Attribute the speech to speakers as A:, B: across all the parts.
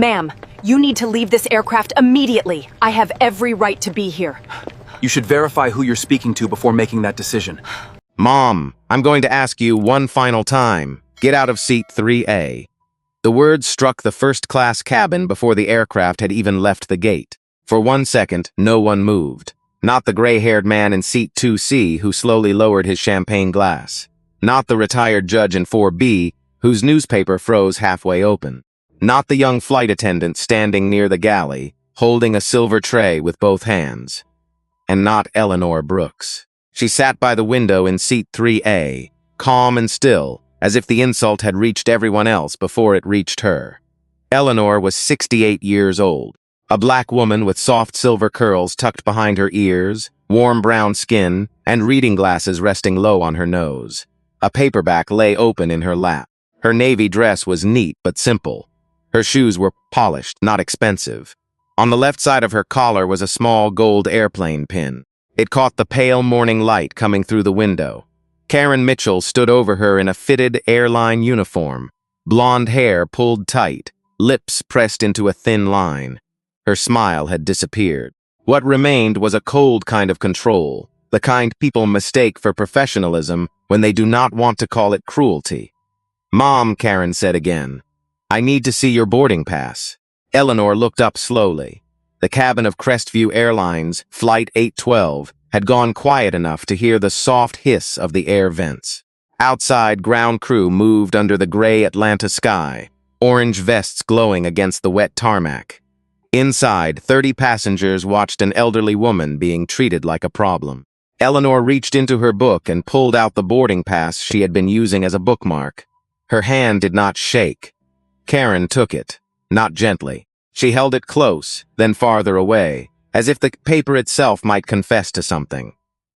A: Ma'am, you need to leave this aircraft immediately. I have every right to be here.
B: You should verify who you're speaking to before making that decision.
C: Mom, I'm going to ask you one final time. Get out of seat 3A. The words struck the first-class cabin before the aircraft had even left the gate. For 1 second, no one moved. Not the gray-haired man in seat 2C who slowly lowered his champagne glass. Not the retired judge in 4B whose newspaper froze halfway open. Not the young flight attendant standing near the galley, holding a silver tray with both hands. And not Eleanor Brooks. She sat by the window in seat 3A, calm and still, as if the insult had reached everyone else before it reached her. Eleanor was 68 years old, a black woman with soft silver curls tucked behind her ears, warm brown skin, and reading glasses resting low on her nose. A paperback lay open in her lap. Her navy dress was neat but simple. Her shoes were polished, not expensive. On the left side of her collar was a small gold airplane pin. It caught the pale morning light coming through the window. Karen Mitchell stood over her in a fitted airline uniform, blonde hair pulled tight, lips pressed into a thin line. Her smile had disappeared. What remained was a cold kind of control, the kind people mistake for professionalism when they do not want to call it cruelty. "Mom," Karen said again, "I need to see your boarding pass." Eleanor looked up slowly. The cabin of Crestview Airlines, Flight 812, had gone quiet enough to hear the soft hiss of the air vents. Outside, ground crew moved under the gray Atlanta sky, orange vests glowing against the wet tarmac. Inside, 30 passengers watched an elderly woman being treated like a problem. Eleanor reached into her book and pulled out the boarding pass she had been using as a bookmark. Her hand did not shake. Karen took it, not gently. She held it close, then farther away, as if the paper itself might confess to something.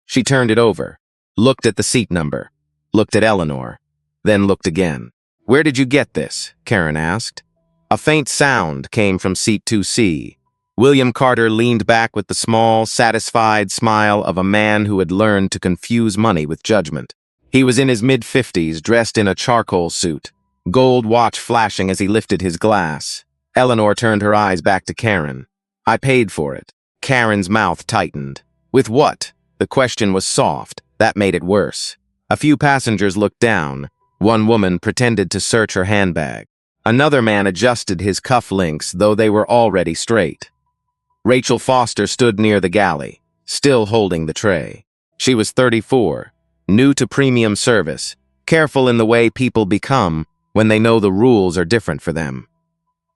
C: She turned it over, looked at the seat number, looked at Eleanor, then looked again. "Where did you get this?" Karen asked. A faint sound came from seat 2C. William Carter leaned back with the small, satisfied smile of a man who had learned to confuse money with judgment. He was in his mid-50s, dressed in a charcoal suit, gold watch flashing as he lifted his glass. Eleanor turned her eyes back to Karen. "I paid for it." Karen's mouth tightened. "With what?" The question was soft. That made it worse. A few passengers looked down. One woman pretended to search her handbag. Another man adjusted his cuff links, though they were already straight. Rachel Foster stood near the galley, still holding the tray. She was 34, new to premium service, careful in the way people become when they know the rules are different for them.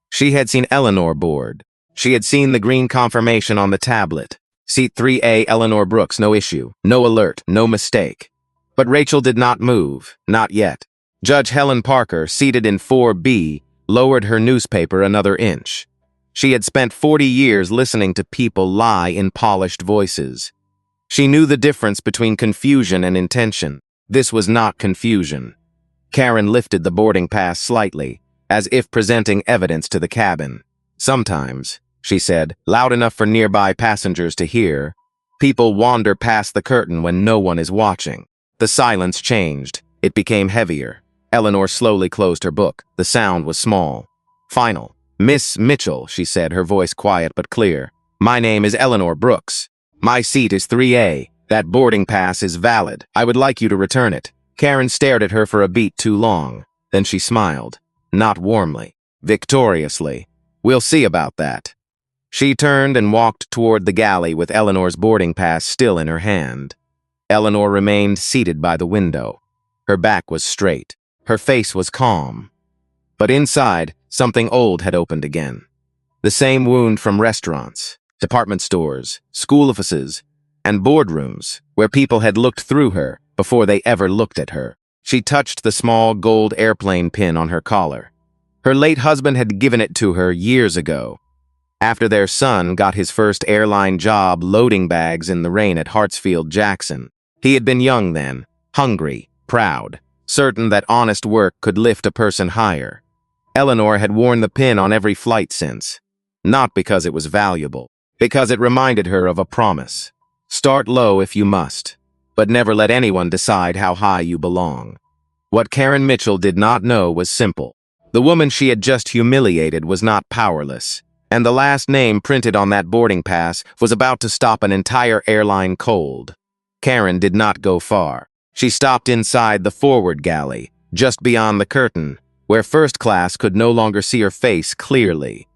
C: She had seen Eleanor board. She had seen the green confirmation on the tablet. Seat 3A, Eleanor Brooks, no issue, no alert, no mistake. But Rachel did not move, not yet. Judge Helen Parker, seated in 4B, lowered her newspaper another inch. She had spent 40 years listening to people lie in polished voices. She knew the difference between confusion and intention. This was not confusion. Karen lifted the boarding pass slightly, as if presenting evidence to the cabin. "Sometimes," she said, loud enough for nearby passengers to hear, "people wander past the curtain when no one is watching." The silence changed. It became heavier. Eleanor slowly closed her book. The sound was small. Final. "Miss Mitchell," she said, her voice quiet but clear. "My name is Eleanor Brooks. My seat is 3A. That boarding pass is valid. I would like you to return it." Karen stared at her for a beat too long. Then she smiled. Not warmly. Victoriously. "We'll see about that." She turned and walked toward the galley with Eleanor's boarding pass still in her hand. Eleanor remained seated by the window. Her back was straight. Her face was calm. But inside, something old had opened again. The same wound from restaurants, department stores, school offices, and boardrooms where people had looked through her before they ever looked at her. She touched the small gold airplane pin on her collar. Her late husband had given it to her years ago, after their son got his first airline job loading bags in the rain at Hartsfield-Jackson. He had been young then, hungry, proud, certain that honest work could lift a person higher. Eleanor had worn the pin on every flight since, not because it was valuable, because it reminded her of a promise. Start low if you must, but never let anyone decide how high you belong. What Karen Mitchell did not know was simple. The woman she had just humiliated was not powerless, and the last name printed on that boarding pass was about to stop an entire airline cold. Karen did not go far. She stopped inside the forward galley, just beyond the curtain, where first class could no longer see her face clearly.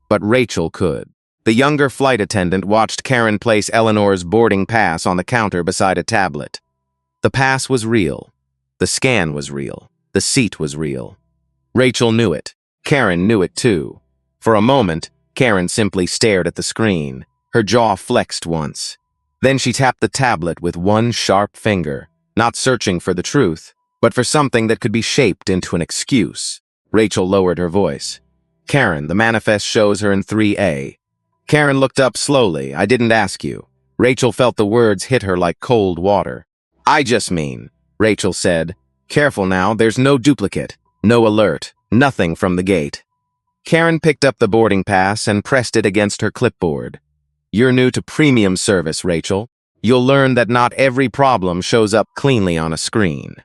C: But Rachel could. The younger flight attendant watched Karen place Eleanor's boarding pass on the counter beside a tablet. The pass was real. The scan was real. The seat was real. Rachel knew it. Karen knew it too. For a moment, Karen simply stared at the screen. Her jaw flexed once. Then she tapped the tablet with one sharp finger, not searching for the truth, but for something that could be shaped into an excuse. Rachel lowered her voice. Karen, the manifest shows her in 3A. Karen looked up slowly. I didn't ask you. Rachel felt the words hit her like cold water. I just mean, Rachel said. Careful now, there's no duplicate, no alert, nothing from the gate. Karen picked up the boarding pass and pressed it against her clipboard. You're new to premium service, Rachel. You'll learn that not every problem shows up cleanly on a screen.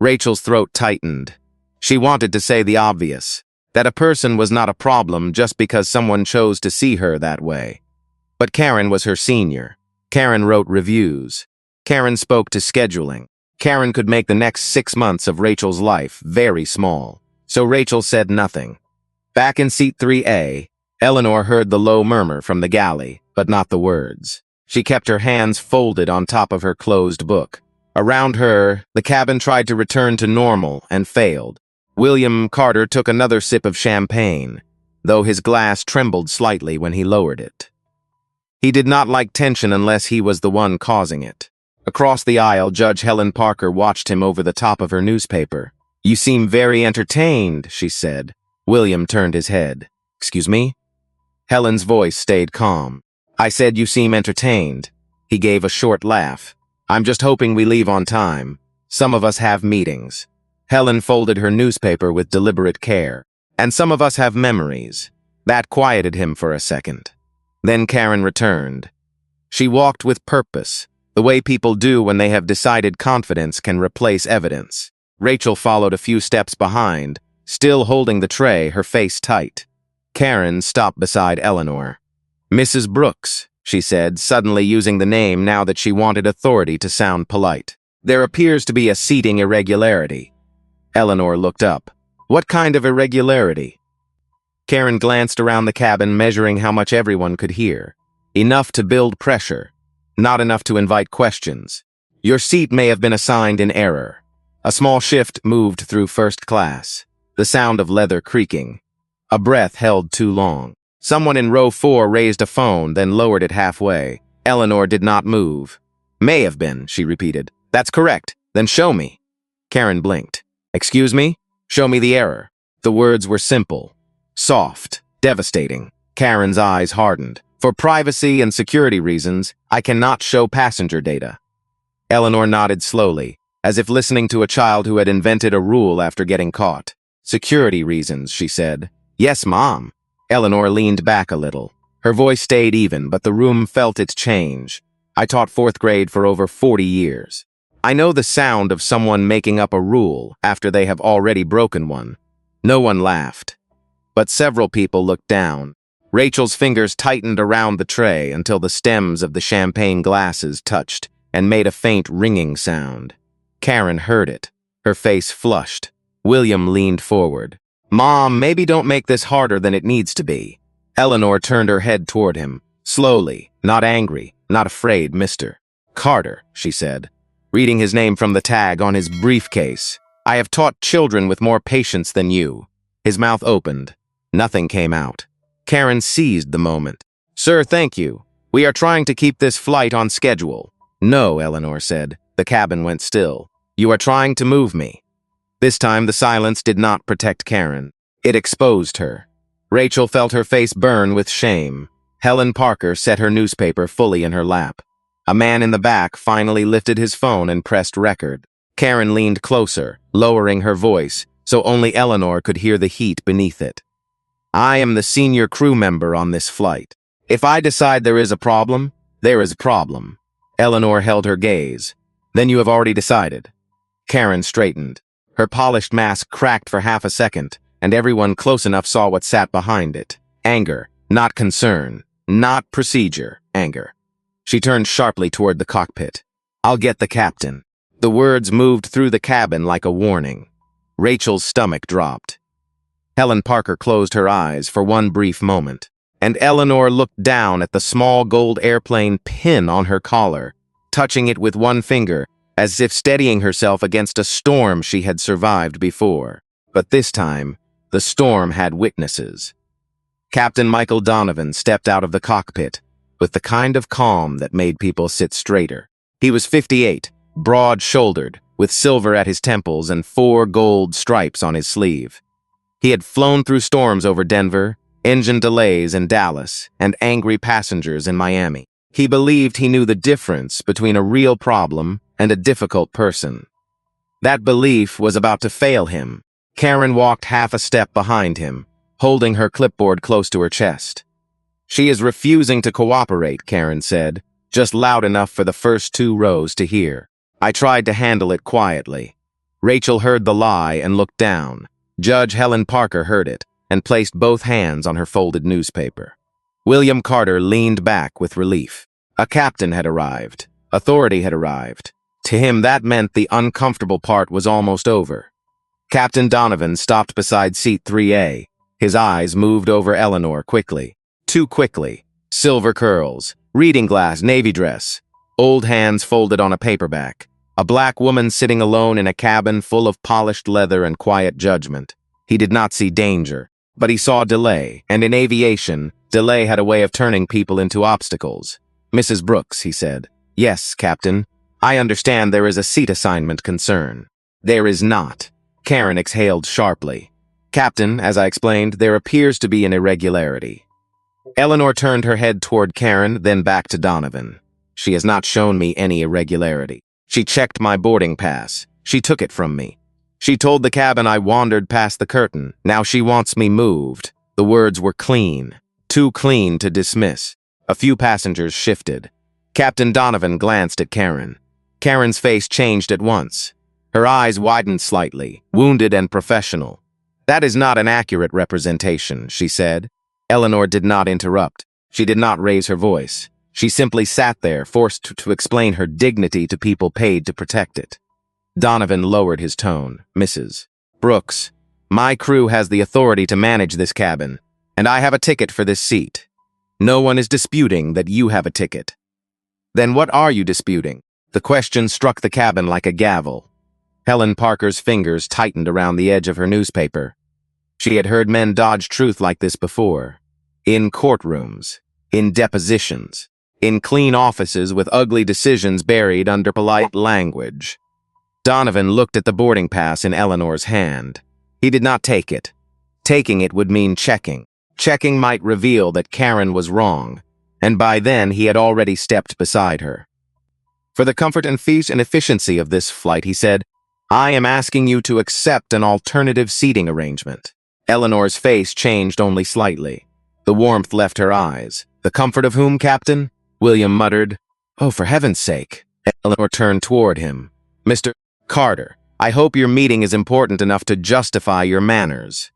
C: Rachel's throat tightened. She wanted to say the obvious, that a person was not a problem just because someone chose to see her that way. But Karen was her senior. Karen wrote reviews. Karen spoke to scheduling. Karen could make the next 6 months of Rachel's life very small. So Rachel said nothing. Back in seat 3A, Eleanor heard the low murmur from the galley, but not the words. She kept her hands folded on top of her closed book. Around her, the cabin tried to return to normal and failed. William Carter took another sip of champagne, though his glass trembled slightly when he lowered it. He did not like tension unless he was the one causing it. Across the aisle, Judge Helen Parker watched him over the top of her newspaper. You seem very entertained, she said. William turned his head. Excuse me? Helen's voice stayed calm. I said you seem entertained. He gave a short laugh. I'm just hoping we leave on time. Some of us have meetings. Helen folded her newspaper with deliberate care. And some of us have memories. That quieted him for a second. Then Karen returned. She walked with purpose, the way people do when they have decided confidence can replace evidence. Rachel followed a few steps behind, still holding the tray, her face tight. Karen stopped beside Eleanor. Mrs. Brooks, she said, suddenly using the name now that she wanted authority to sound polite. There appears to be a seating irregularity. Eleanor looked up. What kind of irregularity? Karen glanced around the cabin, measuring how much everyone could hear. Enough to build pressure, not enough to invite questions. Your seat may have been assigned in error. A small shift moved through first class. The sound of leather creaking. A breath held too long. Someone in row 4 raised a phone, then lowered it halfway. Eleanor did not move. May have been, she repeated. That's correct. Then show me. Karen blinked. Excuse me? Show me the error. The words were simple, soft, devastating. Karen's eyes hardened. For privacy and security reasons, I cannot show passenger data. Eleanor nodded slowly, as if listening to a child who had invented a rule after getting caught. Security reasons, she said. Yes, Mom. Eleanor leaned back a little. Her voice stayed even, but the room felt its change. I taught 4th grade for over 40 years. I know the sound of someone making up a rule after they have already broken one. No one laughed. But several people looked down. Rachel's fingers tightened around the tray until the stems of the champagne glasses touched and made a faint ringing sound. Karen heard it. Her face flushed. William leaned forward. Mom, maybe don't make this harder than it needs to be. Eleanor turned her head toward him. Slowly, not angry, not afraid, Mr. Carter, she said, reading his name from the tag on his briefcase. I have taught children with more patience than you. His mouth opened. Nothing came out. Karen seized the moment. Sir, thank you. We are trying to keep this flight on schedule. No, Eleanor said. The cabin went still. You are trying to move me. This time the silence did not protect Karen. It exposed her. Rachel felt her face burn with shame. Helen Parker set her newspaper fully in her lap. A man in the back finally lifted his phone and pressed record. Karen leaned closer, lowering her voice, so only Eleanor could hear the heat beneath it. I am the senior crew member on this flight. If I decide there is a problem, there is a problem. Eleanor held her gaze. Then you have already decided. Karen straightened. Her polished mask cracked for half a second, and everyone close enough saw what sat behind it. Anger, not concern, not procedure, anger. She turned sharply toward the cockpit. "I'll get the captain." The words moved through the cabin like a warning. Rachel's stomach dropped. Helen Parker closed her eyes for one brief moment, and Eleanor looked down at the small gold airplane pin on her collar, touching it with one finger, as if steadying herself against a storm she had survived before. But this time, the storm had witnesses. Captain Michael Donovan stepped out of the cockpit with the kind of calm that made people sit straighter. He was 58, broad-shouldered, with silver at his temples and 4 gold stripes on his sleeve. He had flown through storms over Denver, engine delays in Dallas, and angry passengers in Miami. He believed he knew the difference between a real problem and a difficult person. That belief was about to fail him. Karen walked half a step behind him, holding her clipboard close to her chest. "She is refusing to cooperate," Karen said, just loud enough for the first 2 rows to hear. I tried to handle it quietly. Rachel heard the lie and looked down. Judge Helen Parker heard it and placed both hands on her folded newspaper. William Carter leaned back with relief. A captain had arrived. Authority had arrived. To him, that meant the uncomfortable part was almost over. Captain Donovan stopped beside seat 3A. His eyes moved over Eleanor quickly. Too quickly. Silver curls, reading glass, navy dress, old hands folded on a paperback. A black woman sitting alone in a cabin full of polished leather and quiet judgment. He did not see danger, but he saw delay, and in aviation, delay had a way of turning people into obstacles. "Mrs. Brooks," he said. "Yes, Captain. I understand there is a seat assignment concern." "There is not." Karen exhaled sharply. "Captain, as I explained, there appears to be an irregularity." Eleanor turned her head toward Karen, then back to Donovan. "She has not shown me any irregularity. She checked my boarding pass. She took it from me. She told the cabin I wandered past the curtain. Now she wants me moved." The words were clean. Too clean to dismiss. A few passengers shifted. Captain Donovan glanced at Karen. Karen's face changed at once. Her eyes widened slightly, wounded and professional. "That is not an accurate representation," she said. Eleanor did not interrupt. She did not raise her voice. She simply sat there, forced to explain her dignity to people paid to protect it. Donovan lowered his tone. "Mrs. Brooks, my crew has the authority to manage this cabin, and I have a ticket for this seat. No one is disputing that you have a ticket." "Then what are you disputing?" The question struck the cabin like a gavel. Helen Parker's fingers tightened around the edge of her newspaper. She had heard men dodge truth like this before. In courtrooms, in depositions, in clean offices with ugly decisions buried under polite language. Donovan looked at the boarding pass in Eleanor's hand. He did not take it. Taking it would mean checking. Checking might reveal that Karen was wrong, and by then he had already stepped beside her. "For the comfort and efficiency of this flight," he said, "I am asking you to accept an alternative seating arrangement." Eleanor's face changed only slightly. The warmth left her eyes. "The comfort of whom, Captain?" William muttered. "Oh, for heaven's sake." Eleanor turned toward him. "Mr. Carter, I hope your meeting is important enough to justify your manners."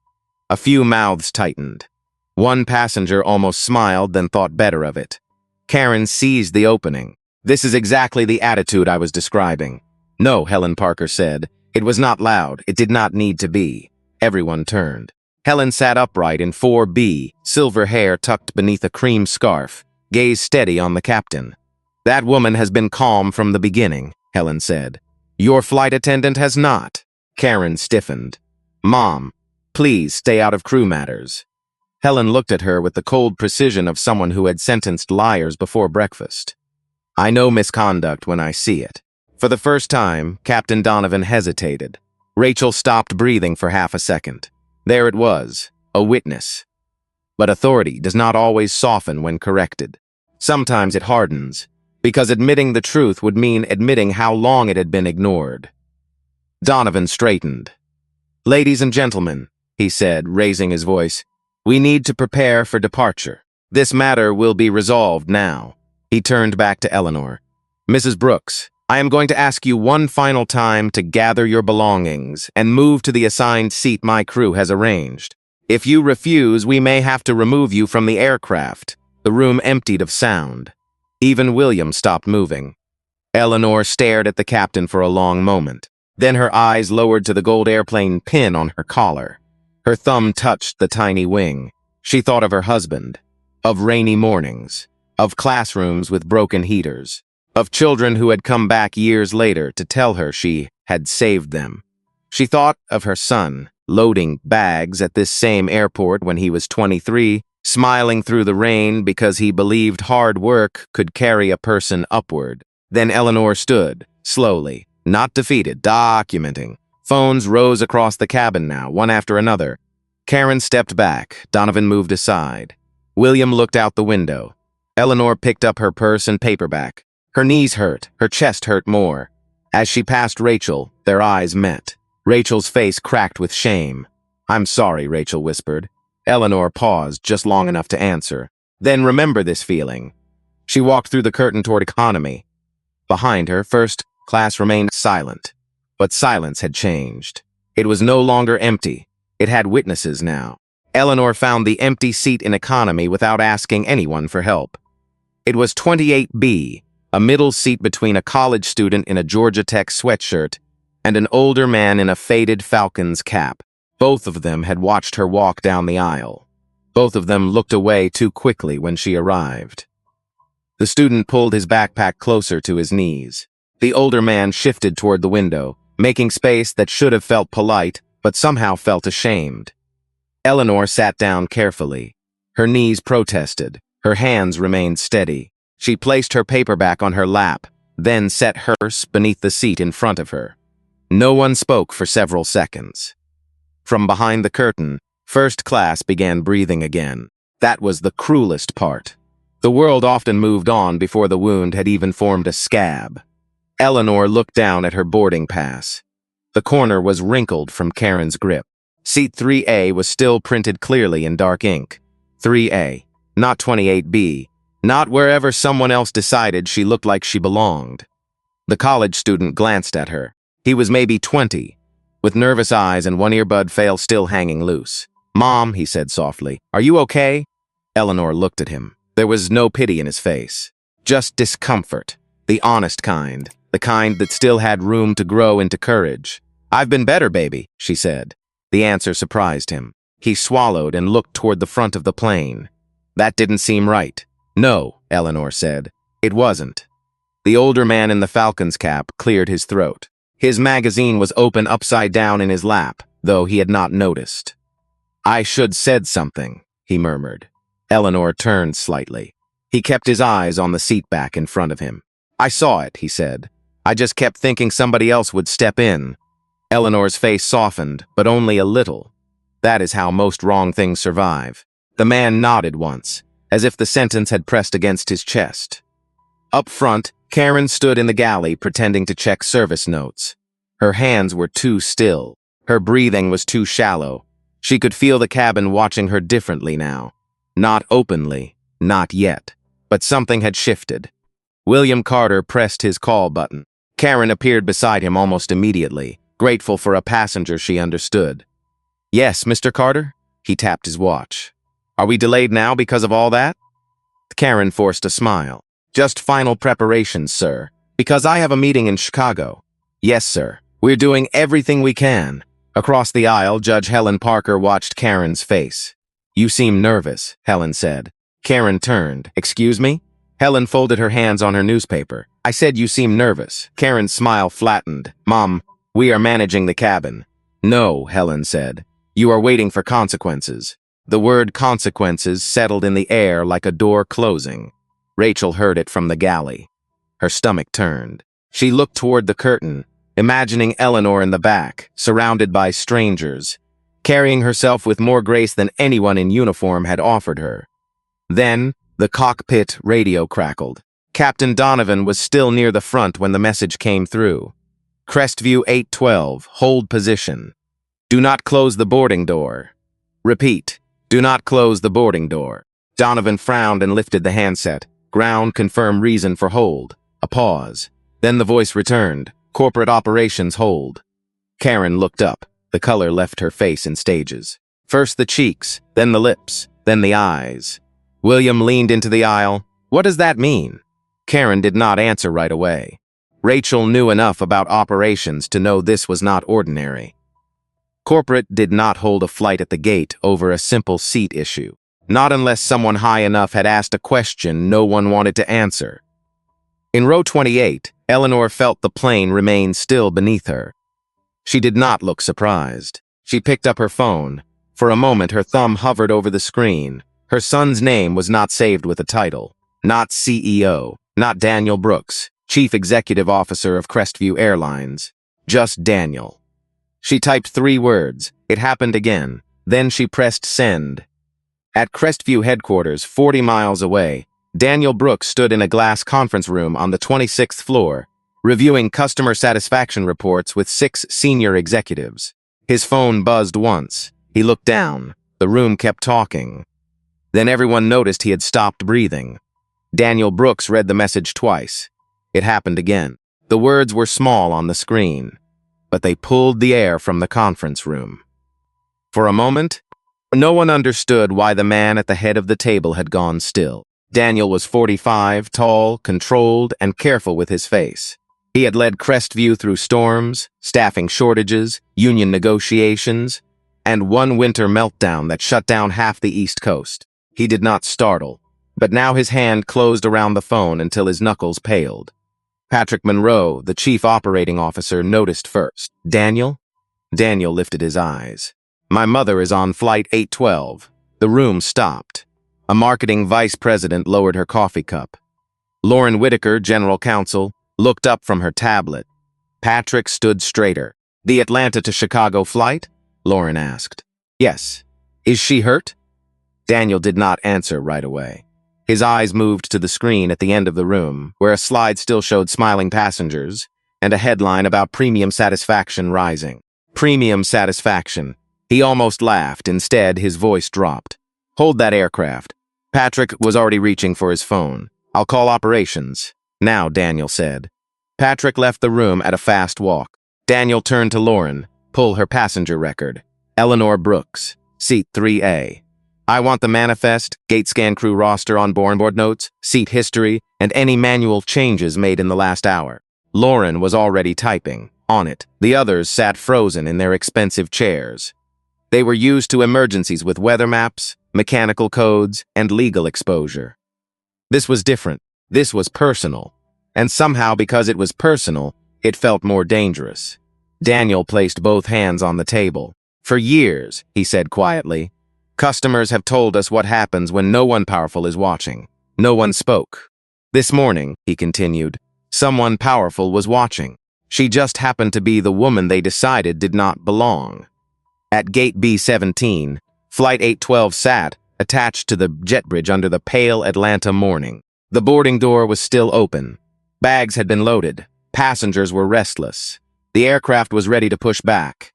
C: A few mouths tightened. One passenger almost smiled, then thought better of it. Karen seized the opening. "This is exactly the attitude I was describing." "No," Helen Parker said. "It was not loud. It did not need to be." Everyone turned. Helen sat upright in 4B, silver hair tucked beneath a cream scarf, gaze steady on the captain. "That woman has been calm from the beginning," Helen said. "Your flight attendant has not." Karen stiffened. "Mom, please stay out of crew matters." Helen looked at her with the cold precision of someone who had sentenced liars before breakfast. "I know misconduct when I see it." For the first time, Captain Donovan hesitated. Rachel stopped breathing for half a second. There it was, a witness. But authority does not always soften when corrected. Sometimes it hardens, because admitting the truth would mean admitting how long it had been ignored. Donovan straightened. "Ladies and gentlemen," he said, raising his voice, "we need to prepare for departure. This matter will be resolved now." He turned back to Eleanor. "Mrs. Brooks, I am going to ask you one final time to gather your belongings and move to the assigned seat my crew has arranged. If you refuse, we may have to remove you from the aircraft." The room emptied of sound. Even William stopped moving. Eleanor stared at the captain for a long moment. Then her eyes lowered to the gold airplane pin on her collar. Her thumb touched the tiny wing. She thought of her husband, of rainy mornings, of classrooms with broken heaters, of children who had come back years later to tell her she had saved them. She thought of her son, loading bags at this same airport when he was 23, smiling through the rain because he believed hard work could carry a person upward. Then Eleanor stood, slowly, not defeated, documenting. Phones rose across the cabin now, one after another. Karen stepped back. Donovan moved aside. William looked out the window. Eleanor picked up her purse and paperback. Her knees hurt. Her chest hurt more. As she passed Rachel, their eyes met. Rachel's face cracked with shame. "I'm sorry," Rachel whispered. Eleanor paused just long enough to answer. "Then remember this feeling." She walked through the curtain toward economy. Behind her, first class remained silent. But silence had changed. It was no longer empty. It had witnesses now. Eleanor found the empty seat in economy without asking anyone for help. It was 28B, a middle seat between a college student in a Georgia Tech sweatshirt and an older man in a faded Falcons cap. Both of them had watched her walk down the aisle. Both of them looked away too quickly when she arrived. The student pulled his backpack closer to his knees. The older man shifted toward the window, making space that should have felt polite, but somehow felt ashamed. Eleanor sat down carefully. Her knees protested. Her hands remained steady. She placed her paperback on her lap, then set hers beneath the seat in front of her. No one spoke for several seconds. From behind the curtain, first class began breathing again. That was the cruelest part. The world often moved on before the wound had even formed a scab. Eleanor looked down at her boarding pass. The corner was wrinkled from Karen's grip. Seat 3A was still printed clearly in dark ink. 3A, not 28B, not wherever someone else decided she looked like she belonged. The college student glanced at her. He was maybe 20, with nervous eyes and one earbud fail still hanging loose. "Mom," he said softly, "are you okay?" Eleanor looked at him. There was no pity in his face, just discomfort, the honest kind, the kind that still had room to grow into courage. "I've been better, baby," she said. The answer surprised him. He swallowed and looked toward the front of the plane. That didn't seem right. "No," Eleanor said. "It wasn't." The older man in the Falcons cap cleared his throat. His magazine was open upside down in his lap, though he had not noticed. "I should said something," he murmured. Eleanor turned slightly. He kept his eyes on the seat back in front of him. "I saw it," he said. "I just kept thinking somebody else would step in." Eleanor's face softened, but only a little. That is how most wrong things survive. The man nodded once, as if the sentence had pressed against his chest. Up front, Karen stood in the galley pretending to check service notes. Her hands were too still. Her breathing was too shallow. She could feel the cabin watching her differently now. Not openly, not yet. But something had shifted. William Carter pressed his call button. Karen appeared beside him almost immediately, grateful for a passenger she understood. "Yes, Mr. Carter?" He tapped his watch. "Are we delayed now because of all that?" Karen forced a smile. "Just final preparations, sir. Because I have a meeting in Chicago." "Yes, sir. We're doing everything we can." Across the aisle, Judge Helen Parker watched Karen's face. "You seem nervous," Helen said. Karen turned. "Excuse me?" Helen folded her hands on her newspaper. "I said you seem nervous." Karen's smile flattened. "Mom, we are managing the cabin." "No," Helen said. "You are waiting for consequences." The word consequences settled in the air like a door closing. Rachel heard it from the galley. Her stomach turned. She looked toward the curtain, imagining Eleanor in the back, surrounded by strangers, carrying herself with more grace than anyone in uniform had offered her. Then, the cockpit radio crackled. Captain Donovan was still near the front when the message came through. "Crestview 812, hold position. Do not close the boarding door. Repeat, do not close the boarding door." Donovan frowned and lifted the handset. Ground confirm reason for hold. A pause. Then the voice returned. Corporate operations hold. Karen looked up. The color left her face in stages. First the cheeks, then the lips, then the eyes. William leaned into the aisle. What does that mean? Karen did not answer right away. Rachel knew enough about operations to know this was not ordinary. Corporate did not hold a flight at the gate over a simple seat issue. Not unless someone high enough had asked a question no one wanted to answer. In row 28, Eleanor felt the plane remain still beneath her. She did not look surprised. She picked up her phone. For a moment, her thumb hovered over the screen. Her son's name was not saved with a title. Not CEO. Not Daniel Brooks, Chief Executive Officer of Crestview Airlines. Just Daniel. She typed 3 words. It happened again. Then she pressed send. At Crestview headquarters, 40 miles away, Daniel Brooks stood in a glass conference room on the 26th floor, reviewing customer satisfaction reports with 6 senior executives. His phone buzzed once. He looked down. The room kept talking. Then everyone noticed he had stopped breathing. Daniel Brooks read the message twice. It happened again. The words were small on the screen, but they pulled the air from the conference room. For a moment, no one understood why the man at the head of the table had gone still. Daniel was 45, tall, controlled, and careful with his face. He had led Crestview through storms, staffing shortages, union negotiations, and one winter meltdown that shut down half the East Coast. He did not startle, but now his hand closed around the phone until his knuckles paled. Patrick Monroe, the chief operating officer, noticed first. Daniel? Daniel lifted his eyes. My mother is on flight 812. The room stopped. A marketing vice president lowered her coffee cup. Lauren Whitaker, general counsel, looked up from her tablet. Patrick stood straighter. The Atlanta to Chicago flight? Lauren asked. Yes. Is she hurt? Daniel did not answer right away. His eyes moved to the screen at the end of the room, where a slide still showed smiling passengers, and a headline about premium satisfaction rising. Premium satisfaction. He almost laughed. Instead, his voice dropped. Hold that aircraft. Patrick was already reaching for his phone. I'll call operations. Now, Daniel said. Patrick left the room at a fast walk. Daniel turned to Lauren. Pull her passenger record. Eleanor Brooks, seat 3A. I want the manifest, gate scan crew roster on board notes, seat history, and any manual changes made in the last hour. Lauren was already typing. On it, the others sat frozen in their expensive chairs. They were used to emergencies with weather maps, mechanical codes, and legal exposure. This was different. This was personal. And somehow, because it was personal, it felt more dangerous. Daniel placed both hands on the table. For years, he said quietly, customers have told us what happens when no one powerful is watching. No one spoke. This morning, he continued, someone powerful was watching. She just happened to be the woman they decided did not belong. At gate B-17, Flight 812 sat, attached to the jet bridge under the pale Atlanta morning. The boarding door was still open. Bags had been loaded. Passengers were restless. The aircraft was ready to push back.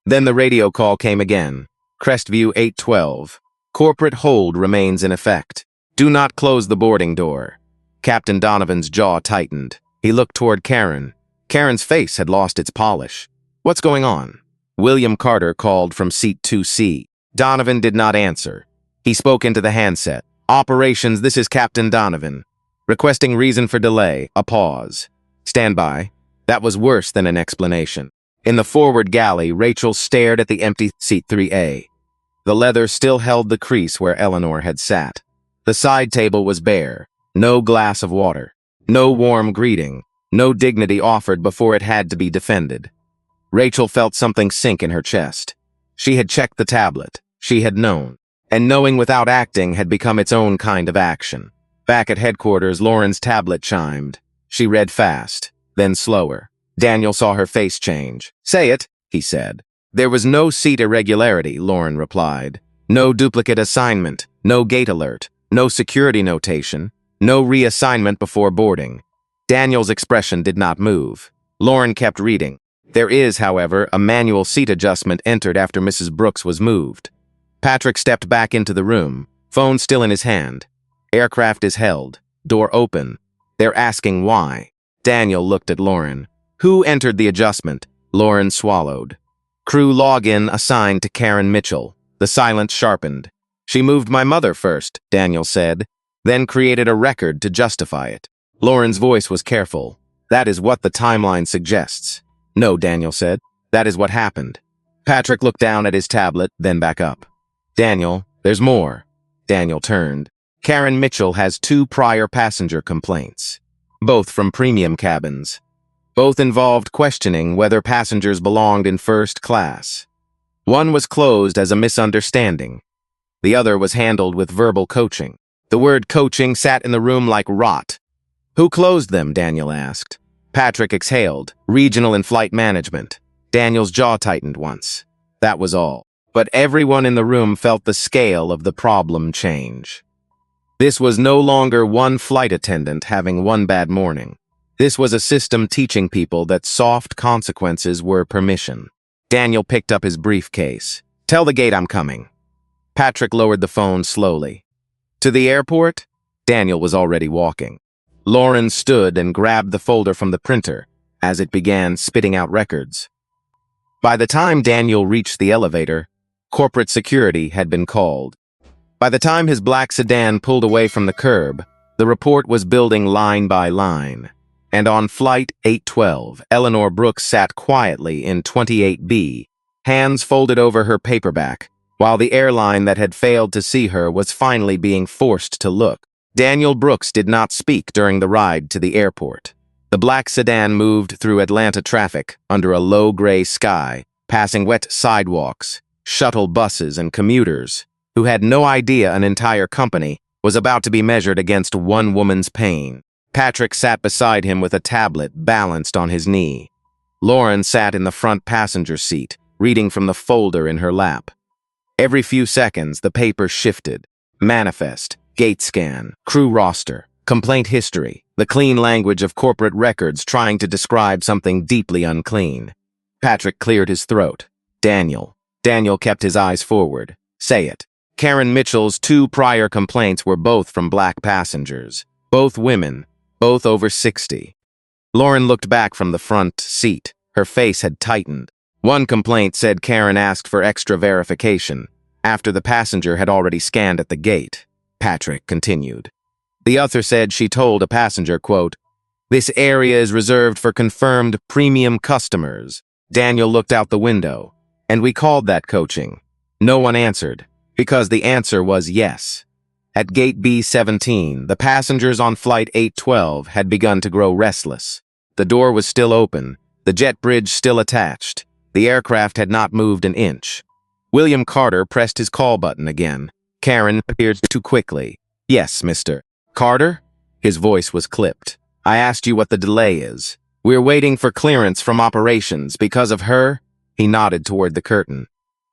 C: Then the radio call came again. Crestview 812. Corporate hold remains in effect. Do not close the boarding door. Captain Donovan's jaw tightened. He looked toward Karen. Karen's face had lost its polish. What's going on? William Carter called from seat 2C. Donovan did not answer. He spoke into the handset. Operations, this is Captain Donovan. Requesting reason for delay. A pause. Stand by. That was worse than an explanation. In the forward galley, Rachel stared at the empty seat 3A. The leather still held the crease where Eleanor had sat. The side table was bare. No glass of water. No warm greeting. No dignity offered before it had to be defended. Rachel felt something sink in her chest. She had checked the tablet. She had known. And knowing without acting had become its own kind of action. Back at headquarters, Lauren's tablet chimed. She read fast, then slower. Daniel saw her face change. Say it, he said. There was no seat irregularity, Lauren replied. No duplicate assignment, no gate alert, no security notation, no reassignment before boarding. Daniel's expression did not move. Lauren kept reading. There is, however, a manual seat adjustment entered after Mrs. Brooks was moved. Patrick stepped back into the room, phone still in his hand. Aircraft is held. Door open. They're asking why. Daniel looked at Lauren. Who entered the adjustment? Lauren swallowed. Crew login assigned to Karen Mitchell. The silence sharpened. She moved my mother first, Daniel said, then created a record to justify it. Lauren's voice was careful. That is what the timeline suggests. No, Daniel said. That is what happened. Patrick looked down at his tablet, then back up. Daniel, there's more. Daniel turned. Karen Mitchell has 2 prior passenger complaints, both from premium cabins. Both involved questioning whether passengers belonged in first class. One was closed as a misunderstanding. The other was handled with verbal coaching. The word coaching sat in the room like rot. Who closed them? Daniel asked. Patrick exhaled. Regional and flight management. Daniel's jaw tightened once. That was all. But everyone in the room felt the scale of the problem change. This was no longer one flight attendant having one bad morning. This was a system teaching people that soft consequences were permission. Daniel picked up his briefcase. Tell the gate I'm coming. Patrick lowered the phone slowly. To the airport? Daniel was already walking. Lauren stood and grabbed the folder from the printer as it began spitting out records. By the time Daniel reached the elevator, corporate security had been called. By the time his black sedan pulled away from the curb, the report was building line by line. And on Flight 812, Eleanor Brooks sat quietly in 28B, hands folded over her paperback, while the airline that had failed to see her was finally being forced to look. Daniel Brooks did not speak during the ride to the airport. The black sedan moved through Atlanta traffic under a low gray sky, passing wet sidewalks, shuttle buses, and commuters who had no idea an entire company was about to be measured against one woman's pain. Patrick sat beside him with a tablet balanced on his knee. Lauren sat in the front passenger seat, reading from the folder in her lap. Every few seconds, the paper shifted. Manifest, gate scan, crew roster, complaint history, the clean language of corporate records trying to describe something deeply unclean. Patrick cleared his throat. Daniel. Daniel kept his eyes forward. Say it. Karen Mitchell's 2 prior complaints were both from black passengers. Both women. Both over 60. Lauren looked back from the front seat. Her face had tightened. One complaint said Karen asked for extra verification after the passenger had already scanned at the gate. Patrick continued. The other said she told a passenger, quote, "This area is reserved for confirmed premium customers." Daniel looked out the window, and we called that coaching. No one answered, because the answer was yes. At gate B17, the passengers on Flight 812 had begun to grow restless. The door was still open, the jet bridge still attached. The aircraft had not moved an inch. William Carter pressed his call button again. Karen appeared too quickly. Yes, Mr. Carter? His voice was clipped. I asked you what the delay is. We're waiting for clearance from operations because of her. He nodded toward the curtain.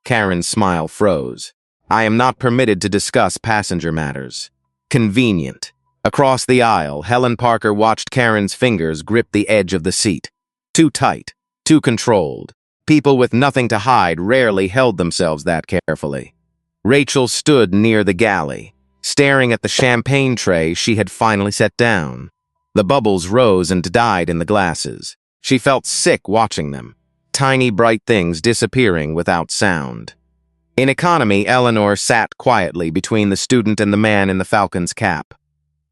C: Karen's smile froze. I am not permitted to discuss passenger matters. Convenient. Across the aisle, Helen Parker watched Karen's fingers grip the edge of the seat. Too tight, too controlled. People with nothing to hide rarely held themselves that carefully. Rachel stood near the galley, staring at the champagne tray she had finally set down. The bubbles rose and died in the glasses. She felt sick watching them, tiny bright things disappearing without sound. In economy, Eleanor sat quietly between the student and the man in the Falcon's cap.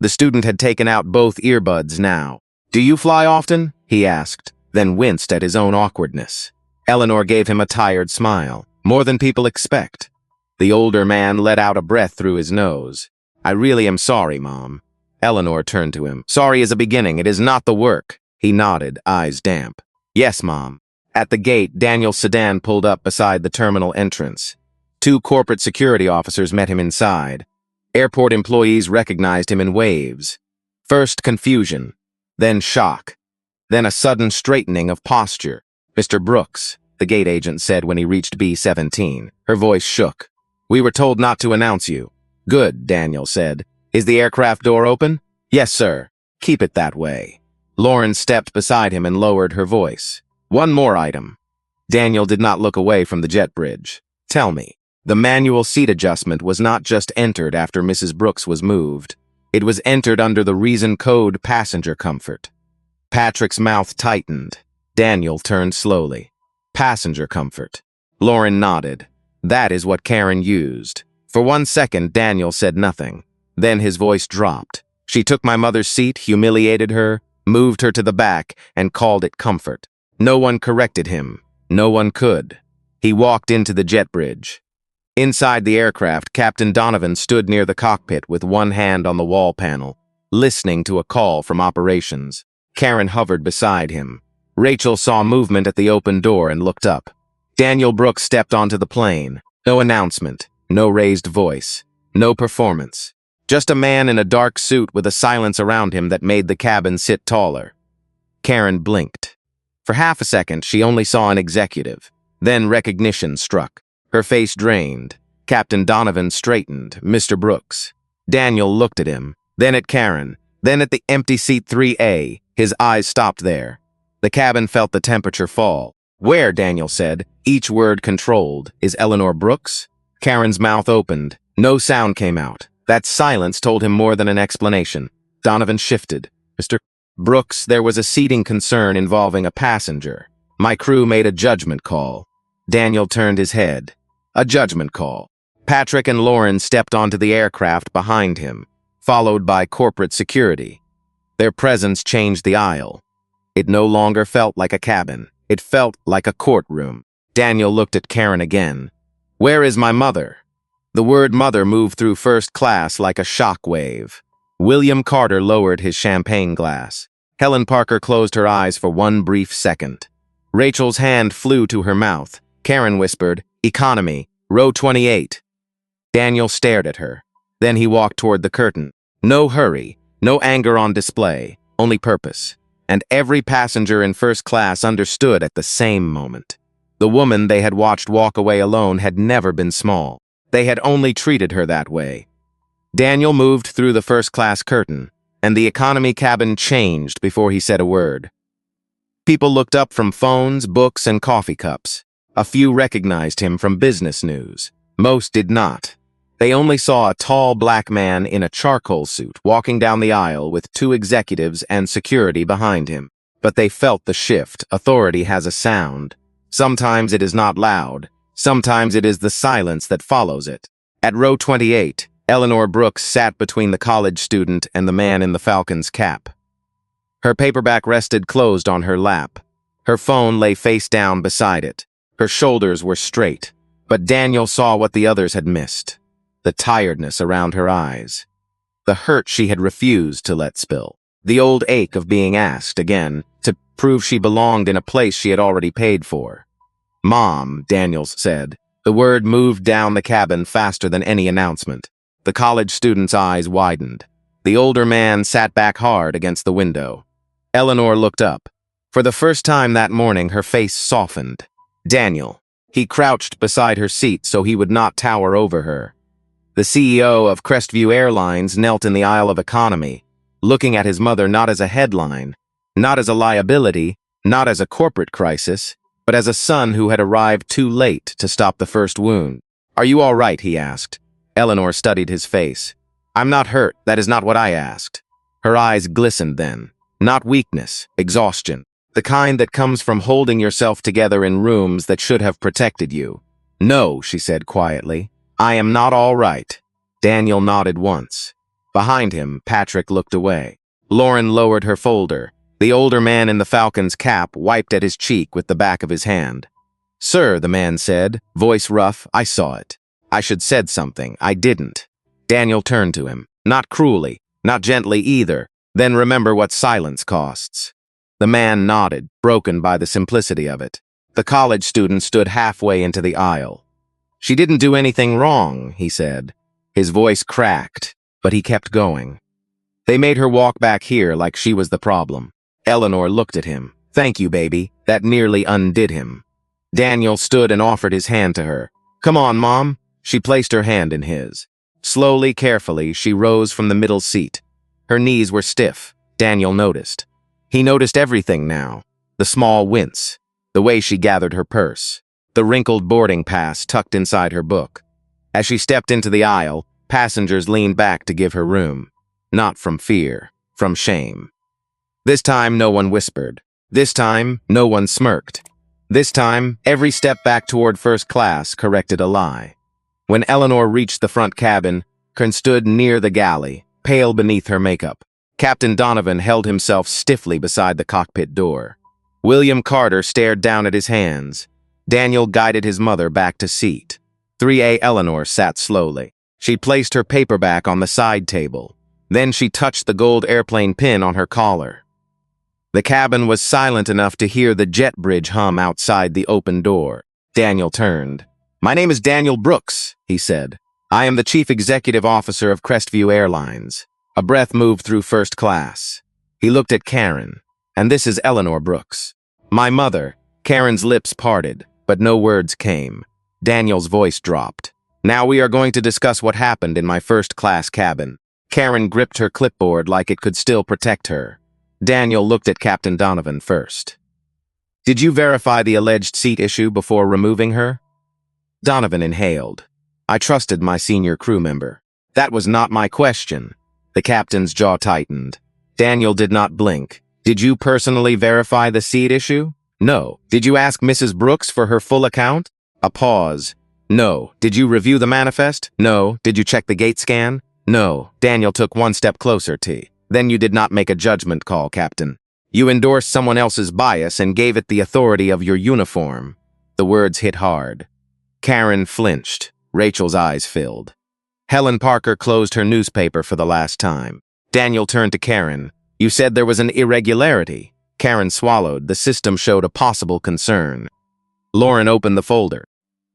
C: The student had taken out both earbuds now. Do you fly often? He asked, then winced at his own awkwardness. Eleanor gave him a tired smile. More than people expect. The older man let out a breath through his nose. I really am sorry, Mom. Eleanor turned to him. Sorry is a beginning. It is not the work. He nodded, eyes damp. Yes, Mom. At the gate, Daniel's sedan pulled up beside the terminal entrance. 2 corporate security officers met him inside. Airport employees recognized him in waves. First confusion, then shock, then a sudden straightening of posture. Mr. Brooks, the gate agent said when he reached B17. Her voice shook. We were told not to announce you. Good, Daniel said. Is the aircraft door open? Yes, sir. Keep it that way. Lauren stepped beside him and lowered her voice. One more item. Daniel did not look away from the jet bridge. Tell me. The manual seat adjustment was not just entered after Mrs. Brooks was moved. It was entered under the reason code passenger comfort. Patrick's mouth tightened. Daniel turned slowly. Passenger comfort. Lauren nodded. That is what Karen used. For 1 second, Daniel said nothing. Then his voice dropped. She took my mother's seat, humiliated her, moved her to the back, and called it comfort. No one corrected him. No one could. He walked into the jet bridge. Inside the aircraft, Captain Donovan stood near the cockpit with one hand on the wall panel, listening to a call from operations. Karen hovered beside him. Rachel saw movement at the open door and looked up. Daniel Brooks stepped onto the plane. No announcement, no raised voice, no performance. Just a man in a dark suit with a silence around him that made the cabin sit taller. Karen blinked. For half a second, she only saw an executive. Then recognition struck. Her face drained. Captain Donovan straightened. Mr. Brooks. Daniel looked at him, then at Karen, then at the empty seat 3A. His eyes stopped there. The cabin felt the temperature fall. Where, Daniel said, each word controlled, is Eleanor Brooks? Karen's mouth opened. No sound came out. That silence told him more than an explanation. Donovan shifted. Mr. Brooks, there was a seating concern involving a passenger. My crew made a judgment call. Daniel turned his head. A judgment call. Patrick and Lauren stepped onto the aircraft behind him, followed by corporate security. Their presence changed the aisle. It no longer felt like a cabin. It felt like a courtroom. Daniel looked at Karen again. Where is my mother? The word mother moved through first class like a shock wave. William Carter lowered his champagne glass. Helen Parker closed her eyes for one brief second. Rachel's hand flew to her mouth. Karen whispered, Economy, row 28. Daniel stared at her. Then he walked toward the curtain. No hurry, no anger on display, only purpose. And every passenger in first class understood at the same moment. The woman they had watched walk away alone had never been small. They had only treated her that way. Daniel moved through the first-class curtain, and the economy cabin changed before he said a word. People looked up from phones, books, and coffee cups. A few recognized him from business news. Most did not. They only saw a tall black man in a charcoal suit walking down the aisle with two executives and security behind him. But they felt the shift. Authority has a sound. Sometimes it is not loud. Sometimes it is the silence that follows it. At row 28, Eleanor Brooks sat between the college student and the man in the Falcon's cap. Her paperback rested closed on her lap. Her phone lay face down beside it. Her shoulders were straight. But Daniel saw what the others had missed. The tiredness around her eyes. The hurt she had refused to let spill. The old ache of being asked again to prove she belonged in a place she had already paid for. Mom, Daniels said. The word moved down the cabin faster than any announcement. The college student's eyes widened. The older man sat back hard against the window. Eleanor looked up. For the first time that morning, her face softened. Daniel. He crouched beside her seat so he would not tower over her. The CEO of Crestview Airlines knelt in the aisle of economy, looking at his mother not as a headline, not as a liability, not as a corporate crisis, but as a son who had arrived too late to stop the first wound. Are you all right? He asked. Eleanor studied his face. I'm not hurt. That is not what I asked. Her eyes glistened then. Not weakness, exhaustion. The kind that comes from holding yourself together in rooms that should have protected you. No, she said quietly. I am not all right. Daniel nodded once. Behind him, Patrick looked away. Lauren lowered her folder. The older man in the Falcon's cap wiped at his cheek with the back of his hand. Sir, the man said, voice rough, I saw it. I should said something. I didn't. Daniel turned to him. Not cruelly, not gently either. Then remember what silence costs. The man nodded, broken by the simplicity of it. The college student stood halfway into the aisle. She didn't do anything wrong, he said. His voice cracked, but he kept going. They made her walk back here like she was the problem. Eleanor looked at him. Thank you, baby. That nearly undid him. Daniel stood and offered his hand to her. Come on, Mom. She placed her hand in his. Slowly, carefully, she rose from the middle seat. Her knees were stiff. Daniel noticed. He noticed everything now. The small wince. The way she gathered her purse. The wrinkled boarding pass tucked inside her book. As she stepped into the aisle, passengers leaned back to give her room. Not from fear, from shame. This time, no one whispered. This time, no one smirked. This time, every step back toward first class corrected a lie. When Eleanor reached the front cabin, Kern stood near the galley, pale beneath her makeup. Captain Donovan held himself stiffly beside the cockpit door. William Carter stared down at his hands. Daniel guided his mother back to seat. 3A Eleanor sat slowly. She placed her paperback on the side table. Then she touched the gold airplane pin on her collar. The cabin was silent enough to hear the jet bridge hum outside the open door. Daniel turned. "My name is Daniel Brooks," he said. "I am the Chief Executive Officer of Crestview Airlines." A breath moved through first class. He looked at Karen. "And this is Eleanor Brooks." "My mother." Karen's lips parted, but no words came. Daniel's voice dropped. "Now we are going to discuss what happened in my first-class cabin." Karen gripped her clipboard like it could still protect her. Daniel looked at Captain Donovan first. "Did you verify the alleged seat issue before removing her?" Donovan inhaled. "I trusted my senior crew member." "That was not my question." The captain's jaw tightened. Daniel did not blink. "Did you personally verify the seat issue?" "No." "Did you ask Mrs. Brooks for her full account?" A pause. "No." "Did you review the manifest?" "No." "Did you check the gate scan?" "No." Daniel took one step closer. "Then you did not make a judgment call, Captain. You endorsed someone else's bias and gave it the authority of your uniform." The words hit hard. Karen flinched. Rachel's eyes filled. Helen Parker closed her newspaper for the last time. Daniel turned to Karen. "You said there was an irregularity." Karen swallowed. The system showed a possible concern. Lauren opened the folder.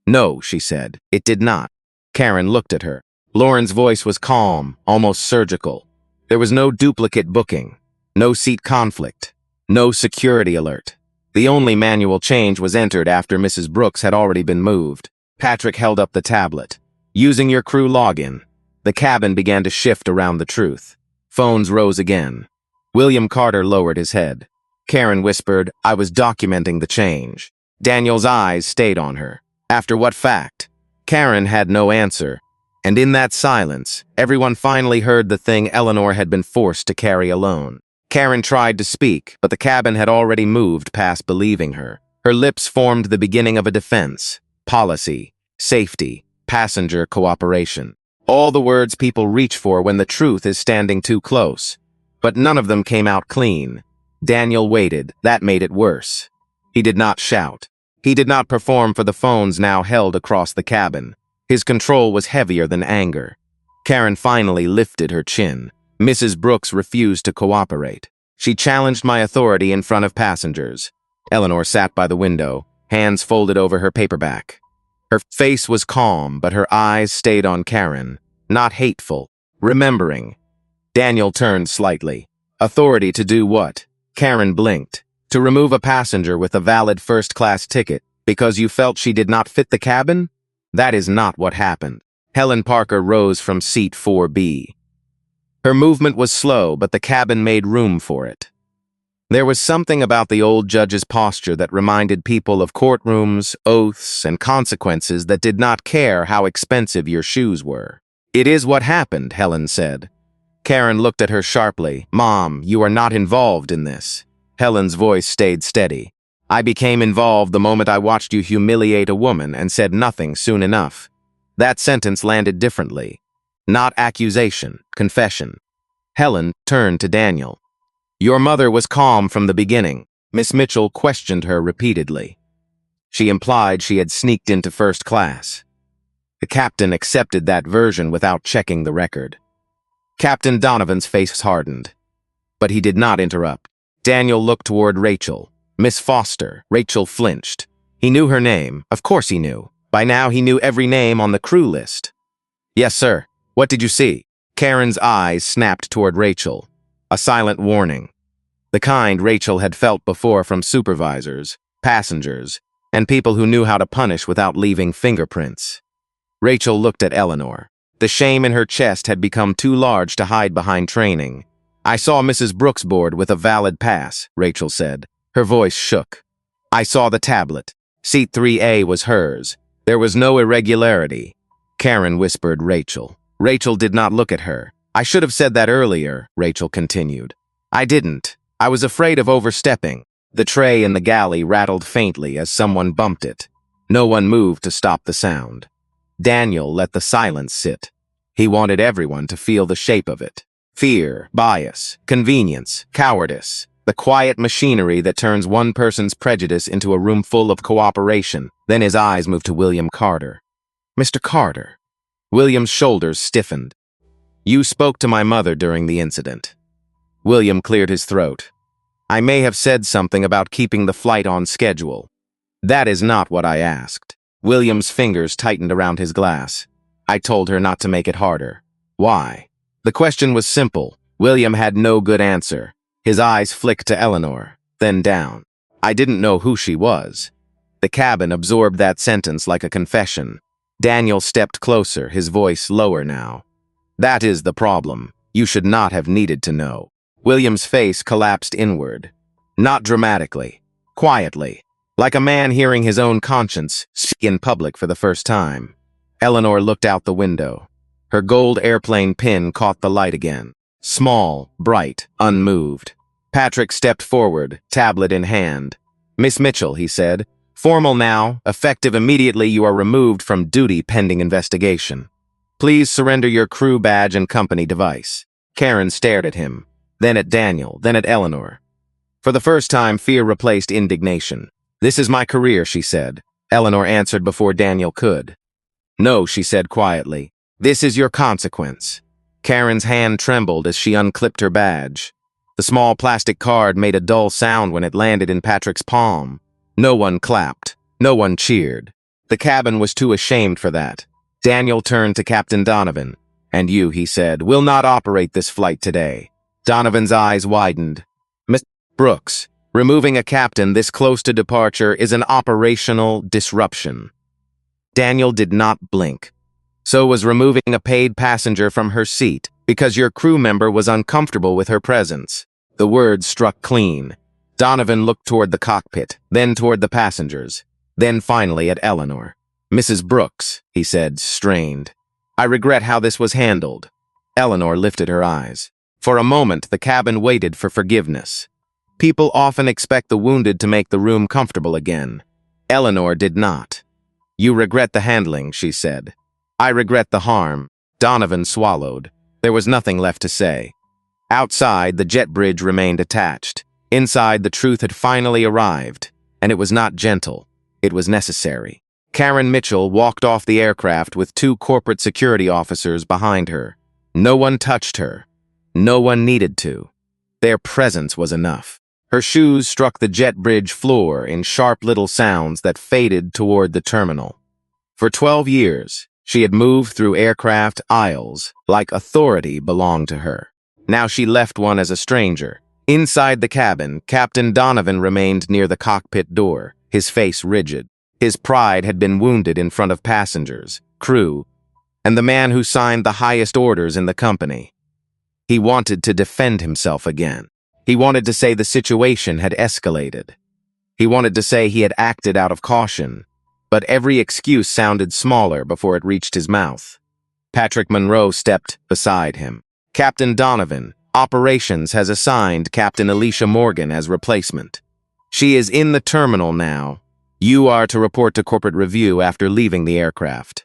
C: "No," she said. "It did not." Karen looked at her. Lauren's voice was calm, almost surgical. There was no duplicate booking, no seat conflict, no security alert. The only manual change was entered after Mrs. Brooks had already been moved. Patrick held up the tablet. "Using your crew login." The cabin began to shift around the truth. Phones rose again. William Carter lowered his head. Karen whispered, "I was documenting the change." Daniel's eyes stayed on her. "After what fact?" Karen had no answer. And in that silence, everyone finally heard the thing Eleanor had been forced to carry alone. Karen tried to speak, but the cabin had already moved past believing her. Her lips formed the beginning of a defense. Policy, safety, passenger cooperation. All the words people reach for when the truth is standing too close. But none of them came out clean. Daniel waited. That made it worse. He did not shout. He did not perform for the phones now held across the cabin. His control was heavier than anger. Karen finally lifted her chin. Mrs. Brooks refused to cooperate. She challenged my authority in front of passengers. Eleanor sat by the window, hands folded over her paperback. Her face was calm, but her eyes stayed on Karen. Not hateful. Remembering. Daniel turned slightly. "Authority to do what?" Karen blinked. "To remove a passenger with a valid first-class ticket because you felt she did not fit the cabin? That is not what happened." Helen Parker rose from seat 4B. Her movement was slow, but the cabin made room for it. There was something about the old judge's posture that reminded people of courtrooms, oaths, and consequences that did not care how expensive your shoes were. "It is what happened," Helen said. Karen looked at her sharply. "Mom, you are not involved in this." Helen's voice stayed steady. "I became involved the moment I watched you humiliate a woman and said nothing soon enough." That sentence landed differently. Not accusation, confession. Helen turned to Daniel. "Your mother was calm from the beginning." Miss Mitchell questioned her repeatedly. She implied she had sneaked into first class. The captain accepted that version without checking the record. Captain Donovan's face hardened. But he did not interrupt. Daniel looked toward Rachel. "Miss Foster." Rachel flinched. He knew her name. Of course he knew. By now he knew every name on the crew list. "Yes, sir. What did you see?" Karen's eyes snapped toward Rachel. A silent warning. The kind Rachel had felt before from supervisors, passengers, and people who knew how to punish without leaving fingerprints. Rachel looked at Eleanor. The shame in her chest had become too large to hide behind training. "I saw Mrs. Brooks board with a valid pass," Rachel said. Her voice shook. "I saw the tablet. Seat 3A was hers. There was no irregularity." Karen whispered Rachel. Rachel did not look at her. "I should have said that earlier," Rachel continued. "I didn't. I was afraid of overstepping. The tray in the galley rattled faintly as someone bumped it. No one moved to stop the sound. Daniel let the silence sit. He wanted everyone to feel the shape of it. Fear, bias, convenience, cowardice. The quiet machinery that turns one person's prejudice into a room full of cooperation. Then his eyes moved to William Carter. Mr. Carter. William's shoulders stiffened. You spoke to my mother during the incident. William cleared his throat. I may have said something about keeping the flight on schedule. That is not what I asked. William's fingers tightened around his glass. I told her not to make it harder. Why? The question was simple. William had no good answer. His eyes flicked to Eleanor, then down. I didn't know who she was. The cabin absorbed that sentence like a confession. Daniel stepped closer, his voice lower now. That is the problem. You should not have needed to know. William's face collapsed inward. Not dramatically. Quietly. Like a man hearing his own conscience speak in public for the first time. Eleanor looked out the window. Her gold airplane pin caught the light again. Small, bright, unmoved. Patrick stepped forward, tablet in hand. Miss Mitchell, he said. Formal now, effective immediately. You are removed from duty pending investigation. Please surrender your crew badge and company device. Karen stared at him, then at Daniel, then at Eleanor. For the first time, fear replaced indignation. This is my career, she said. Eleanor answered before Daniel could. No, she said quietly. This is your consequence. Karen's hand trembled as she unclipped her badge. The small plastic card made a dull sound when it landed in Patrick's palm. No one clapped. No one cheered. The cabin was too ashamed for that. Daniel turned to Captain Donovan. And you, he said, will not operate this flight today. Donovan's eyes widened. Miss Brooks, removing a captain this close to departure is an operational disruption. Daniel did not blink. So was removing a paid passenger from her seat because your crew member was uncomfortable with her presence. The words struck clean. Donovan looked toward the cockpit, then toward the passengers, then finally at Eleanor. Mrs. Brooks, he said, strained. I regret how this was handled. Eleanor lifted her eyes. For a moment, the cabin waited for forgiveness. People often expect the wounded to make the room comfortable again. Eleanor did not. You regret the handling, she said. I regret the harm. Donovan swallowed. There was nothing left to say. Outside, the jet bridge remained attached. Inside, the truth had finally arrived. And it was not gentle. It was necessary. Karen Mitchell walked off the aircraft with 2 corporate security officers behind her. No one touched her. No one needed to. Their presence was enough. Her shoes struck the jet bridge floor in sharp little sounds that faded toward the terminal. For 12 years, she had moved through aircraft aisles like authority belonged to her. Now she left one as a stranger. Inside the cabin, Captain Donovan remained near the cockpit door, his face rigid. His pride had been wounded in front of passengers, crew, and the man who signed the highest orders in the company. He wanted to defend himself again. He wanted to say the situation had escalated. He wanted to say he had acted out of caution, but every excuse sounded smaller before it reached his mouth. Patrick Monroe stepped beside him. Captain Donovan, Operations has assigned Captain Alicia Morgan as replacement. She is in the terminal now. You are to report to corporate review after leaving the aircraft.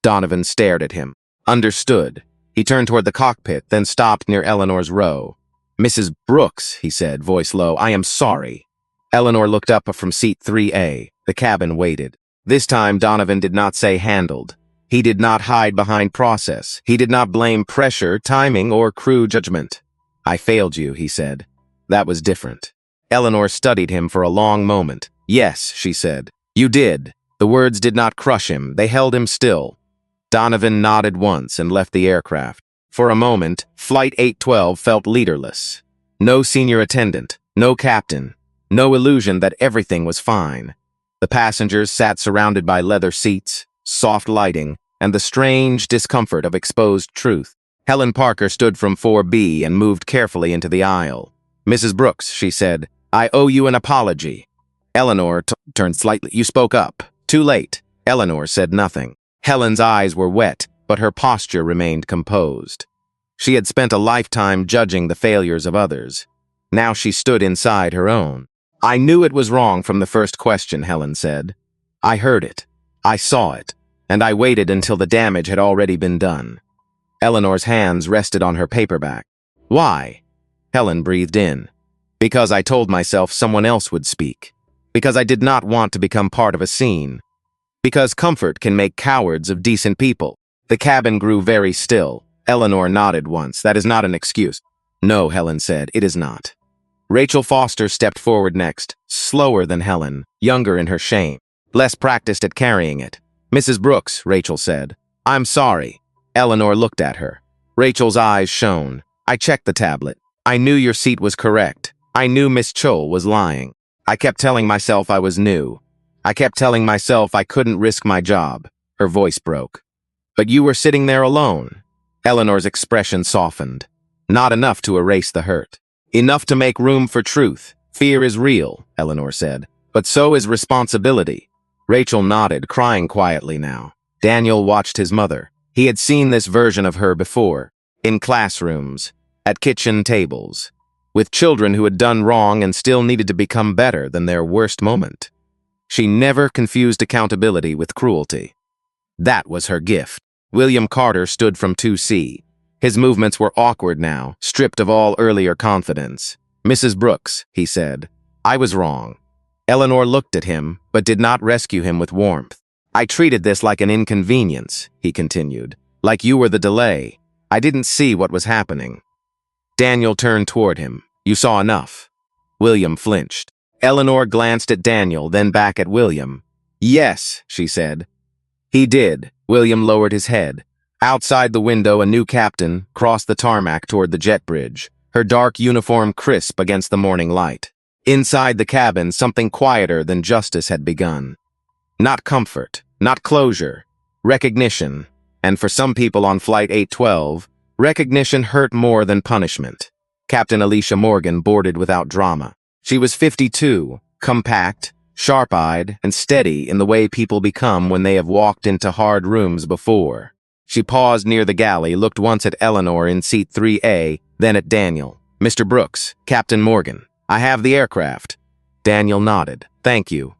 C: Donovan stared at him. Understood. He turned toward the cockpit, then stopped near Eleanor's row. Mrs. Brooks, he said, voice low, I am sorry. Eleanor looked up from seat 3A. The cabin waited. This time, Donovan did not say handled. He did not hide behind process. He did not blame pressure, timing, or crew judgment. I failed you, he said. That was different. Eleanor studied him for a long moment. Yes, she said. You did. The words did not crush him. They held him still. Donovan nodded once and left the aircraft. For a moment, Flight 812 felt leaderless. No senior attendant, no captain, no illusion that everything was fine. The passengers sat surrounded by leather seats, soft lighting, and the strange discomfort of exposed truth. Helen Parker stood from 4B and moved carefully into the aisle. Mrs. Brooks, she said, I owe you an apology. Eleanor turned slightly. You spoke up. Too late. Eleanor said nothing. Helen's eyes were wet, but her posture remained composed. She had spent a lifetime judging the failures of others. Now she stood inside her own. I knew it was wrong from the first question, Helen said. I heard it. I saw it. And I waited until the damage had already been done. Eleanor's hands rested on her paperback. Why? Helen breathed in. Because I told myself someone else would speak. Because I did not want to become part of a scene. Because comfort can make cowards of decent people. The cabin grew very still. Eleanor nodded once. That is not an excuse. No, Helen said, it is not. Rachel Foster stepped forward next, slower than Helen, younger in her shame, less practiced at carrying it. Mrs. Brooks, Rachel said. I'm sorry. Eleanor looked at her. Rachel's eyes shone. I checked the tablet. I knew your seat was correct. I knew Miss Chol was lying. I kept telling myself I was new. I kept telling myself I couldn't risk my job. Her voice broke. But you were sitting there alone. Eleanor's expression softened. Not enough to erase the hurt. Enough to make room for truth. Fear is real, Eleanor said. But so is responsibility. Rachel nodded, crying quietly now. Daniel watched his mother. He had seen this version of her before. In classrooms. At kitchen tables. With children who had done wrong and still needed to become better than their worst moment. She never confused accountability with cruelty. That was her gift. William Carter stood from 2C. His movements were awkward now, stripped of all earlier confidence. Mrs. Brooks, he said, I was wrong. Eleanor looked at him, but did not rescue him with warmth. I treated this like an inconvenience, he continued. Like you were the delay. I didn't see what was happening. Daniel turned toward him. You saw enough. William flinched. Eleanor glanced at Daniel, then back at William. Yes, she said. He did. William lowered his head. Outside the window, a new captain crossed the tarmac toward the jet bridge, her dark uniform crisp against the morning light. Inside the cabin, something quieter than justice had begun. Not comfort, not closure, recognition. And for some people on Flight 812, recognition hurt more than punishment. Captain Alicia Morgan boarded without drama. She was 52, compact, sharp-eyed, and steady in the way people become when they have walked into hard rooms before. She paused near the galley, looked once at Eleanor in seat 3A, then at Daniel. Mr. Brooks, Captain Morgan, I have the aircraft. Daniel nodded. Thank you.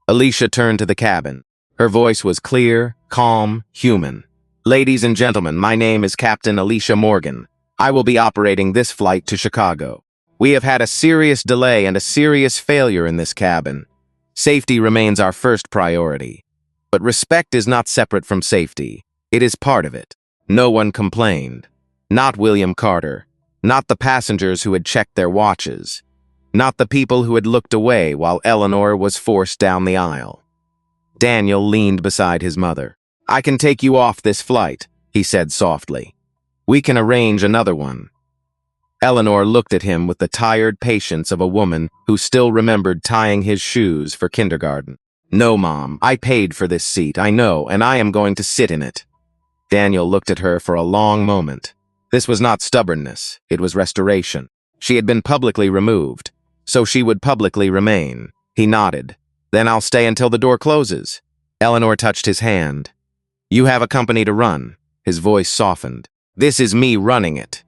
C: Alicia turned to the cabin. Her voice was clear, calm, human. Ladies and gentlemen, my name is Captain Alicia Morgan. I will be operating this flight to Chicago. We have had a serious delay and a serious failure in this cabin. Safety remains our first priority. But respect is not separate from safety. It is part of it. No one complained. Not William Carter. Not the passengers who had checked their watches. Not the people who had looked away while Eleanor was forced down the aisle. Daniel leaned beside his mother. I can take you off this flight, he said softly. We can arrange another one. Eleanor looked at him with the tired patience of a woman who still remembered tying his shoes for kindergarten. No, Mom, I paid for this seat, I know, and I am going to sit in it. Daniel looked at her for a long moment. This was not stubbornness, it was restoration. She had been publicly removed, so she would publicly remain. He nodded. Then I'll stay until the door closes. Eleanor touched his hand. You have a company to run. His voice softened. This is me running it.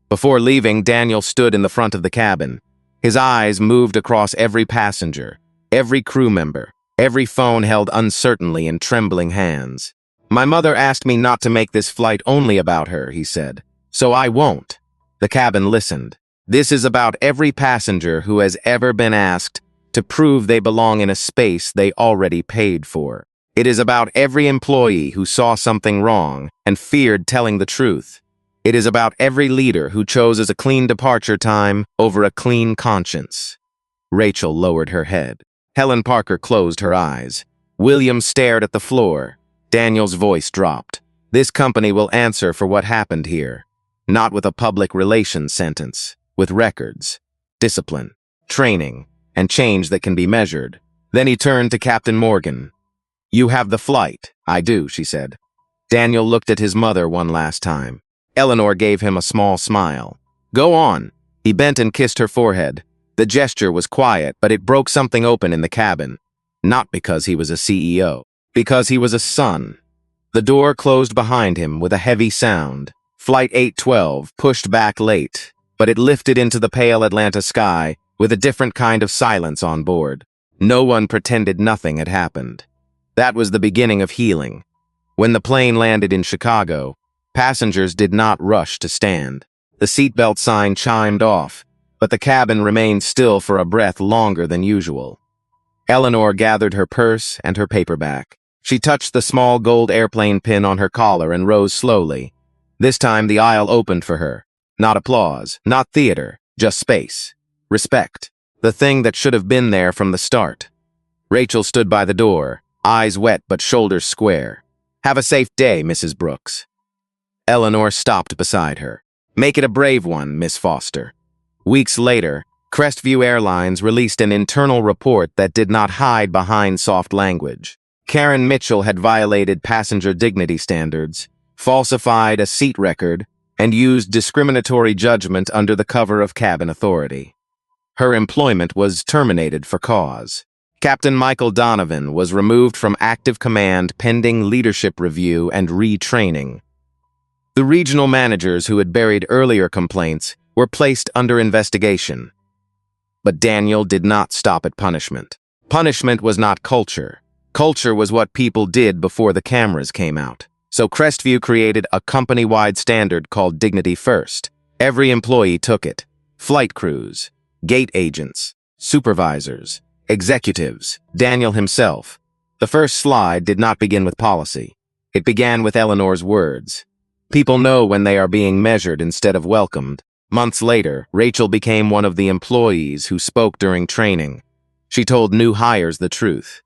C: Before leaving, Daniel stood in the front of the cabin. His eyes moved across every passenger, every crew member, every phone held uncertainly in trembling hands. My mother asked me not to make this flight only about her, he said. So I won't. The cabin listened. This is about every passenger who has ever been asked to prove they belong in a space they already paid for. It is about every employee who saw something wrong and feared telling the truth. It is about every leader who chose as a clean departure time over a clean conscience. Rachel lowered her head. Helen Parker closed her eyes. William stared at the floor. Daniel's voice dropped. This company will answer for what happened here. Not with a public relations sentence, with records, discipline, training, and change that can be measured. Then he turned to Captain Morgan. You have the flight. I do, she said. Daniel looked at his mother one last time. Eleanor gave him a small smile. Go on. He bent and kissed her forehead. The gesture was quiet, but it broke something open in the cabin. Not because he was a CEO. Because he was a son. The door closed behind him with a heavy sound. Flight 812 pushed back late. but it lifted into the pale Atlanta sky with a different kind of silence on board. No one pretended nothing had happened. That was the beginning of healing. When the plane landed in Chicago, passengers did not rush to stand. The seatbelt sign chimed off, but the cabin remained still for a breath longer than usual. Eleanor gathered her purse and her paperback. She touched the small gold airplane pin on her collar and rose slowly. This time the aisle opened for her. Not applause, not theater, just space. Respect. The thing that should have been there from the start. Rachel stood by the door, eyes wet but shoulders square. "Have a safe day, Mrs. Brooks." Eleanor stopped beside her. "Make it a brave one, Miss Foster." Weeks later, Crestview Airlines released an internal report that did not hide behind soft language. Karen Mitchell had violated passenger dignity standards, falsified a seat record, and used discriminatory judgment under the cover of cabin authority. Her employment was terminated for cause. Captain Michael Donovan was removed from active command pending leadership review and retraining. The regional managers who had buried earlier complaints were placed under investigation. But Daniel did not stop at punishment. Punishment was not culture. Culture was what people did before the cameras came out. So Crestview created a company-wide standard called Dignity First. Every employee took it. Flight crews, gate agents, supervisors, executives, Daniel himself. The first slide did not begin with policy. It began with Eleanor's words. People know when they are being measured instead of welcomed. Months later, Rachel became one of the employees who spoke during training. She told new hires the truth.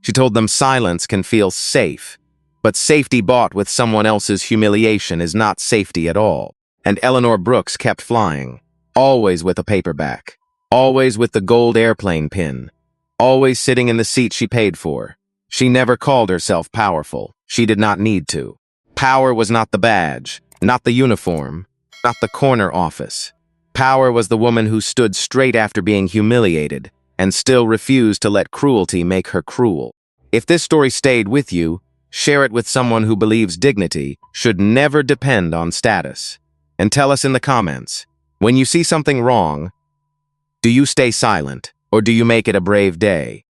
C: She told them silence can feel safe, but safety bought with someone else's humiliation is not safety at all. And Eleanor Brooks kept flying, always with a paperback, always with the gold airplane pin, always sitting in the seat she paid for. She never called herself powerful. She did not need to. Power was not the badge, not the uniform, not the corner office. Power was the woman who stood straight after being humiliated and still refused to let cruelty make her cruel. If this story stayed with you, share it with someone who believes dignity should never depend on status. And tell us in the comments, when you see something wrong, do you stay silent or do you make it a brave day?